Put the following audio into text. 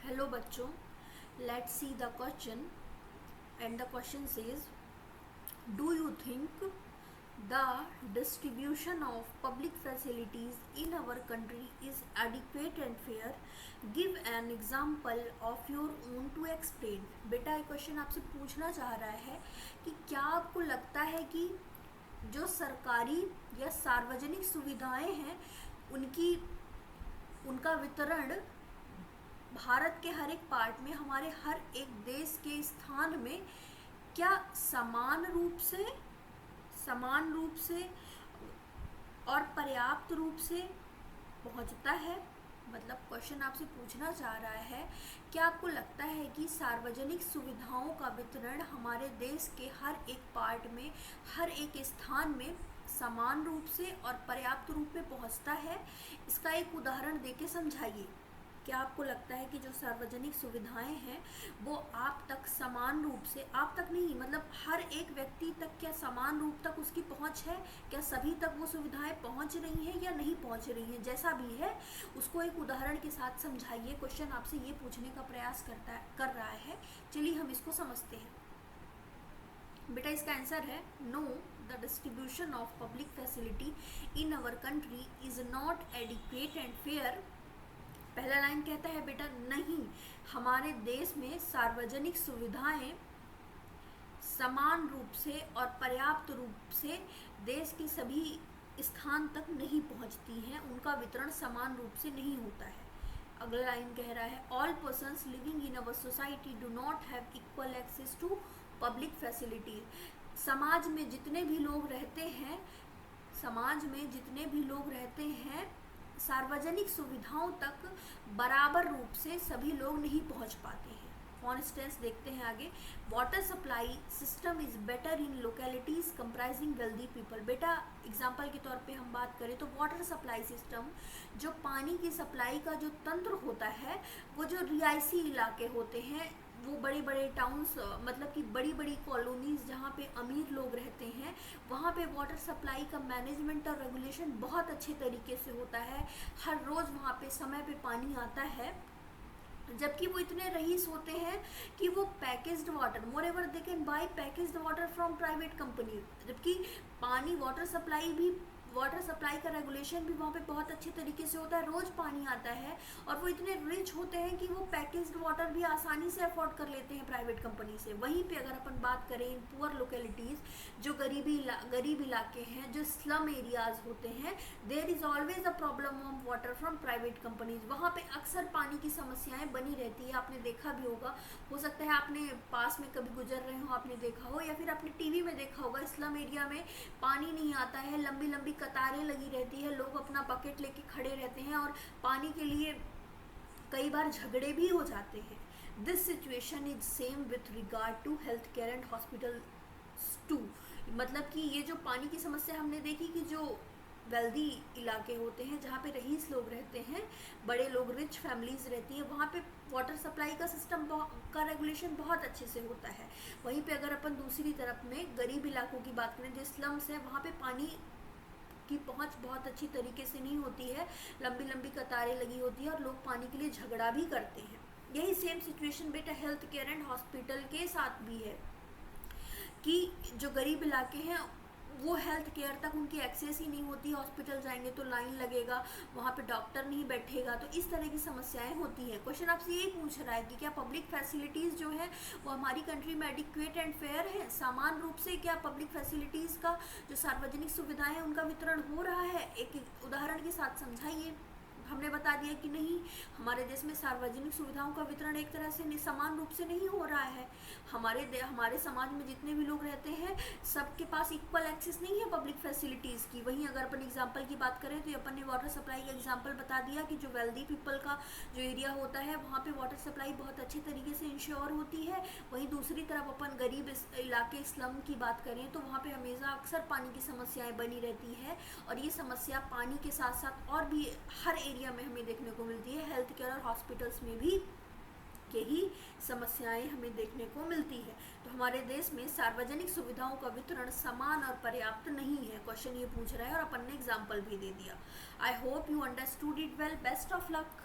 Hello बच्चों, let's see the question and the question says, do you think the distribution of public facilities in our country is adequate and fair? Give an example of your own to explain. बेटा ये question आपसे पूछना चाह रहा है कि क्या आपको लगता है कि जो सरकारी या सार्वजनिक सुविधाएं हैं उनका वितरण भारत के हर एक पार्ट में, हमारे हर एक देश के स्थान में क्या समान रूप से और पर्याप्त रूप से पहुंचता है। मतलब क्वेश्चन आपसे पूछना चाह रहा है, क्या आपको लगता है कि सार्वजनिक सुविधाओं का वितरण हमारे देश के हर एक पार्ट में, हर एक स्थान में समान रूप से और पर्याप्त रूप में पहुंचता है? इसका एक उदाहरण देके समझाइए। क्या आपको लगता है कि जो सार्वजनिक सुविधाएं हैं वो आप तक समान रूप से, आप तक नहीं मतलब हर एक व्यक्ति तक, क्या समान रूप तक उसकी पहुंच है? क्या सभी तक वो सुविधाएं पहुंच रही हैं या नहीं पहुंच रही हैं? जैसा भी है उसको एक उदाहरण के साथ समझाइए। क्वेश्चन आपसे ये पूछने का प्रयास कर रहा है। चलिए हम इसको समझते हैं। बेटा इसका आंसर है no, the distribution of public facility in our country is not adequate and fair. पहला लाइन कहता है बेटा नहीं, हमारे देश में सार्वजनिक सुविधाएं समान रूप से और पर्याप्त रूप से देश के सभी स्थान तक नहीं पहुंचती हैं, उनका वितरण समान रूप से नहीं होता है। अगला लाइन कह रहा है all persons living in our society do not have equal access to public facilities. समाज में जितने भी लोग रहते हैं सार्वजनिक सुविधाओं तक बराबर रूप से सभी लोग नहीं पहुंच पाते हैं। फॉर इंस्टेंस देखते हैं आगे, water supply system is better in localities comprising wealthy people. बेटा एग्जांपल के तौर पे हम बात करें तो वाटर सप्लाई सिस्टम, जो पानी की सप्लाई का जो तंत्र होता है, वो जो रिहायशी इलाके होते हैं, वो बड़े बड़े टाउन्स, मतलब कि बड़ी बड़ी कॉलोनीज जहाँ पे अमीर लोग रहते हैं, वहाँ पे वाटर सप्लाई का मैनेजमेंट और रेगुलेशन बहुत अच्छे तरीके से होता है। हर रोज़ वहाँ पे समय पे पानी आता है, जबकि वो इतने रईस होते हैं कि वो packaged water, more ever they can buy packaged water from private company. जबकि वाटर सप्लाई का रेगुलेशन भी वहाँ पे बहुत अच्छे तरीके से होता है, रोज़ पानी आता है, और वो इतने रिच होते हैं कि वो पैकेज्ड वाटर भी आसानी से अफोर्ड कर लेते हैं प्राइवेट कंपनी से। वहीं पे अगर अपन बात करें इन पुअर लोकेलिटीज़, जो गरीब इलाके हैं, जो स्लम एरियाज़ होते हैं, there is always a problem of water from private companies. वहाँ पे अक्सर पानी की समस्याएं बनी रहती है। आपने देखा भी होगा, हो सकता है आपने पास में कभी गुजर रहे हो, आपने देखा हो, या फिर आपने टीवी में देखा होगा, स्लम एरिया में पानी नहीं आता है, लंबी लंबी कतारें लगी रहती है, लोग अपना बकेट लेके खड़े रहते हैं और पानी के लिए कई बार झगड़े भी हो जाते हैं। This situation is same with regard to health care and hospital too. मतलब कि ये जो पानी की समस्या हमने देखी कि जो वेल्दी इलाके होते हैं, जहाँ पे रईस लोग रहते हैं, बड़े लोग, रिच फैमिलीज रहती हैं, वहाँ पे वाटर सप्लाई का सिस्टम का रेगुलेशन बहुत अच्छे से होता है। वहीं पे अगर अपन दूसरी तरफ में गरीब इलाकों की बात करें, जो स्लम्स हैं, वहाँ पे पानी की पहुंच बहुत अच्छी तरीके से नहीं होती है, लंबी लंबी कतारें लगी होती है और लोग पानी के लिए झगड़ा भी करते हैं। यही सेम सिचुएशन बेटा हेल्थ केयर एंड हॉस्पिटल के साथ भी है कि जो गरीब इलाके हैं वो हेल्थ केयर तक उनकी एक्सेस ही नहीं होती। हॉस्पिटल जाएंगे तो लाइन लगेगा, वहाँ पे डॉक्टर नहीं बैठेगा, तो इस तरह की समस्याएं होती हैं। क्वेश्चन आपसे यही पूछ रहा है कि क्या पब्लिक फैसिलिटीज़ जो है वो हमारी कंट्री में एडिक्वेट एंड फेयर है, समान रूप से क्या पब्लिक फैसिलिटीज़ का, जो सार्वजनिक सुविधाएं हैं, उनका वितरण हो रहा है? एक उदाहरण के साथ समझाइए। हमने बता दिया कि नहीं, हमारे देश में सार्वजनिक सुविधाओं का वितरण एक तरह से समान रूप से नहीं हो रहा है। हमारे समाज में जितने भी लोग रहते हैं सबके पास इक्वल एक्सेस नहीं है पब्लिक फैसिलिटीज़ की। वहीं अगर अपन एग्जांपल की बात करें तो अपन ने वाटर सप्लाई का एग्जांपल बता दिया कि जो वेल्दी पीपल का जो एरिया होता है वहाँ पे वाटर सप्लाई बहुत अच्छे तरीके से इंश्योर होती है। वहीं दूसरी तरफ अपन गरीब इलाके, स्लम की बात करें तो वहाँ पे हमेशा अक्सर पानी की समस्याएं बनी रहती है, और ये समस्या पानी के साथ साथ और भी हर एरिया में हमें देखने को मिलती है। हेल्थ केयर और हॉस्पिटल्स में भी यही समस्याएं हमें देखने को मिलती है। तो हमारे देश में सार्वजनिक सुविधाओं का वितरण समान और पर्याप्त नहीं है, क्वेश्चन ये पूछ रहा है, और अपन ने एग्जाम्पल भी दे दिया। I hope you understood it well. Best of luck.